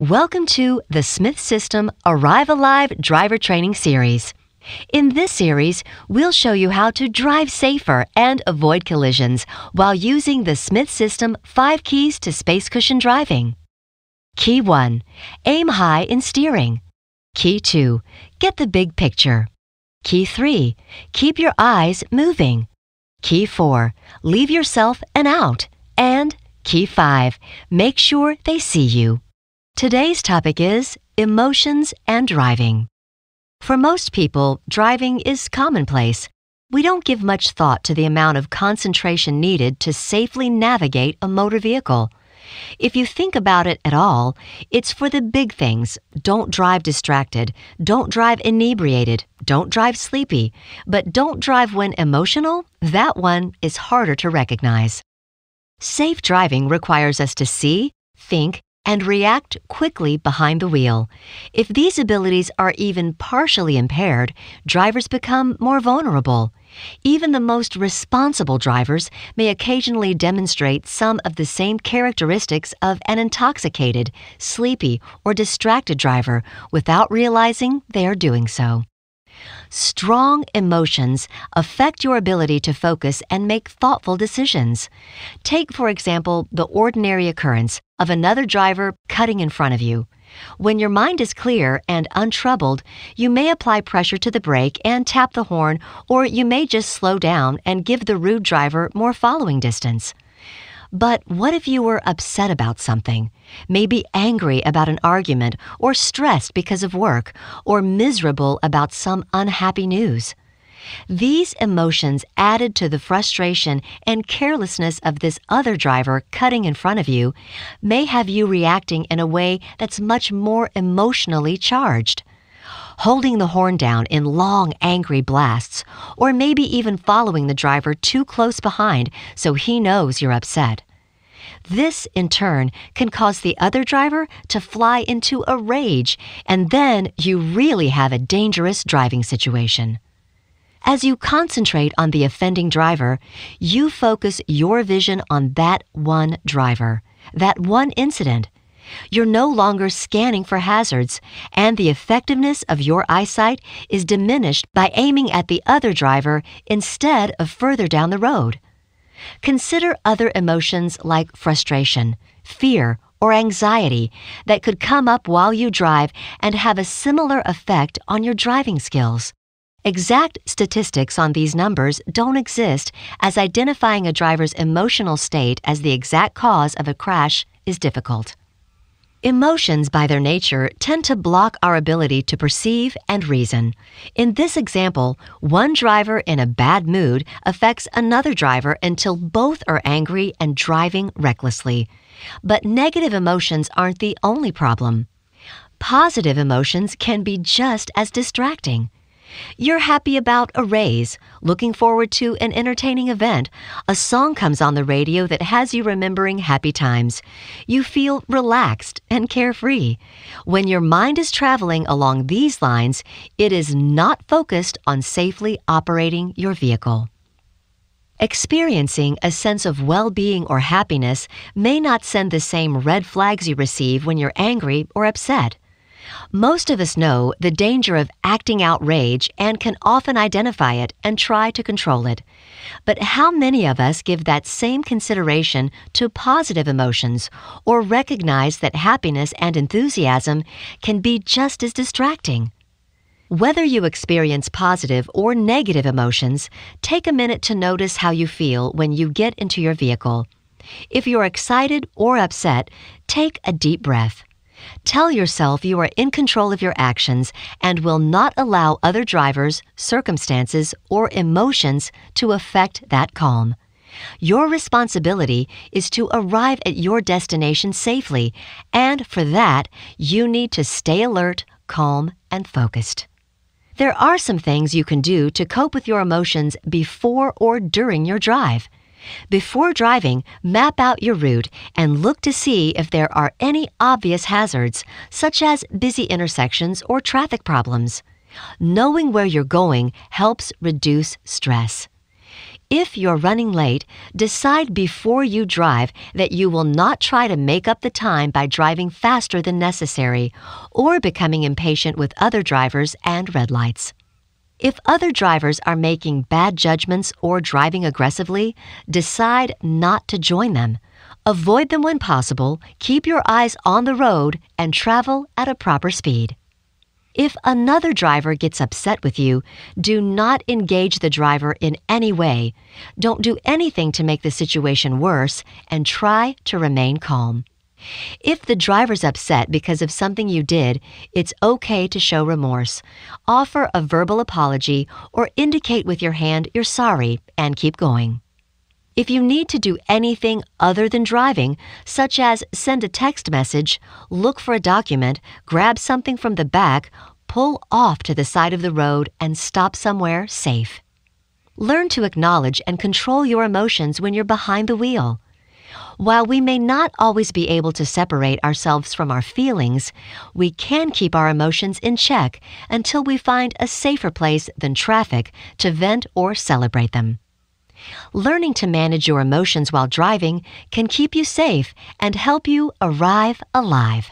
Welcome to the Smith System Arrive Alive Driver Training Series. In this series, we'll show you how to drive safer and avoid collisions while using the Smith System 5 Keys to Space Cushion Driving. Key 1. Aim high in steering. Key 2. Get the big picture. Key 3. Keep your eyes moving. Key 4. Leave yourself an out. And Key 5. Make sure they see you. Today's topic is emotions and driving. For most people, driving is commonplace. We don't give much thought to the amount of concentration needed to safely navigate a motor vehicle. If you think about it at all, it's for the big things. Don't drive distracted. Don't drive inebriated. Don't drive sleepy. But don't drive when emotional. That one is harder to recognize. Safe driving requires us to see, think, and react quickly behind the wheel. If these abilities are even partially impaired, drivers become more vulnerable. Even the most responsible drivers may occasionally demonstrate some of the same characteristics of an intoxicated, sleepy, or distracted driver without realizing they are doing so. Strong emotions affect your ability to focus and make thoughtful decisions. Take, for example, the ordinary occurrence of another driver cutting in front of you. When your mind is clear and untroubled, you may apply pressure to the brake and tap the horn, or you may just slow down and give the rude driver more following distance. But what if you were upset about something, maybe angry about an argument, or stressed because of work, or miserable about some unhappy news? These emotions added to the frustration and carelessness of this other driver cutting in front of you may have you reacting in a way that's much more emotionally charged. Holding the horn down in long, angry blasts, or maybe even following the driver too close behind so he knows you're upset. This, in turn, can cause the other driver to fly into a rage, and then you really have a dangerous driving situation. As you concentrate on the offending driver, you focus your vision on that one driver, that one incident. You're no longer scanning for hazards, and the effectiveness of your eyesight is diminished by aiming at the other driver instead of further down the road. Consider other emotions like frustration, fear, or anxiety that could come up while you drive and have a similar effect on your driving skills. Exact statistics on these numbers don't exist, as identifying a driver's emotional state as the exact cause of a crash is difficult. Emotions, by their nature, tend to block our ability to perceive and reason. In this example, one driver in a bad mood affects another driver until both are angry and driving recklessly. But negative emotions aren't the only problem. Positive emotions can be just as distracting. You're happy about a raise, looking forward to an entertaining event. A song comes on the radio that has you remembering happy times. You feel relaxed and carefree. When your mind is traveling along these lines, it is not focused on safely operating your vehicle. Experiencing a sense of well-being or happiness may not send the same red flags you receive when you're angry or upset. Most of us know the danger of acting out rage and can often identify it and try to control it. But how many of us give that same consideration to positive emotions or recognize that happiness and enthusiasm can be just as distracting? Whether you experience positive or negative emotions, take a minute to notice how you feel when you get into your vehicle. If you're excited or upset, take a deep breath. Tell yourself you are in control of your actions and will not allow other drivers, circumstances, or emotions to affect that calm. Your responsibility is to arrive at your destination safely, and for that, you need to stay alert, calm, and focused. There are some things you can do to cope with your emotions before or during your drive. Before driving, map out your route and look to see if there are any obvious hazards, such as busy intersections or traffic problems. Knowing where you're going helps reduce stress. If you're running late, decide before you drive that you will not try to make up the time by driving faster than necessary or becoming impatient with other drivers and red lights. If other drivers are making bad judgments or driving aggressively, decide not to join them. Avoid them when possible, keep your eyes on the road, and travel at a proper speed. If another driver gets upset with you, do not engage the driver in any way. Don't do anything to make the situation worse, and try to remain calm. If the driver's upset because of something you did, it's okay to show remorse. Offer a verbal apology or indicate with your hand you're sorry and keep going. If you need to do anything other than driving, such as send a text message, look for a document, grab something from the back, pull off to the side of the road, and stop somewhere safe. Learn to acknowledge and control your emotions when you're behind the wheel. While we may not always be able to separate ourselves from our feelings, we can keep our emotions in check until we find a safer place than traffic to vent or celebrate them. Learning to manage your emotions while driving can keep you safe and help you arrive alive.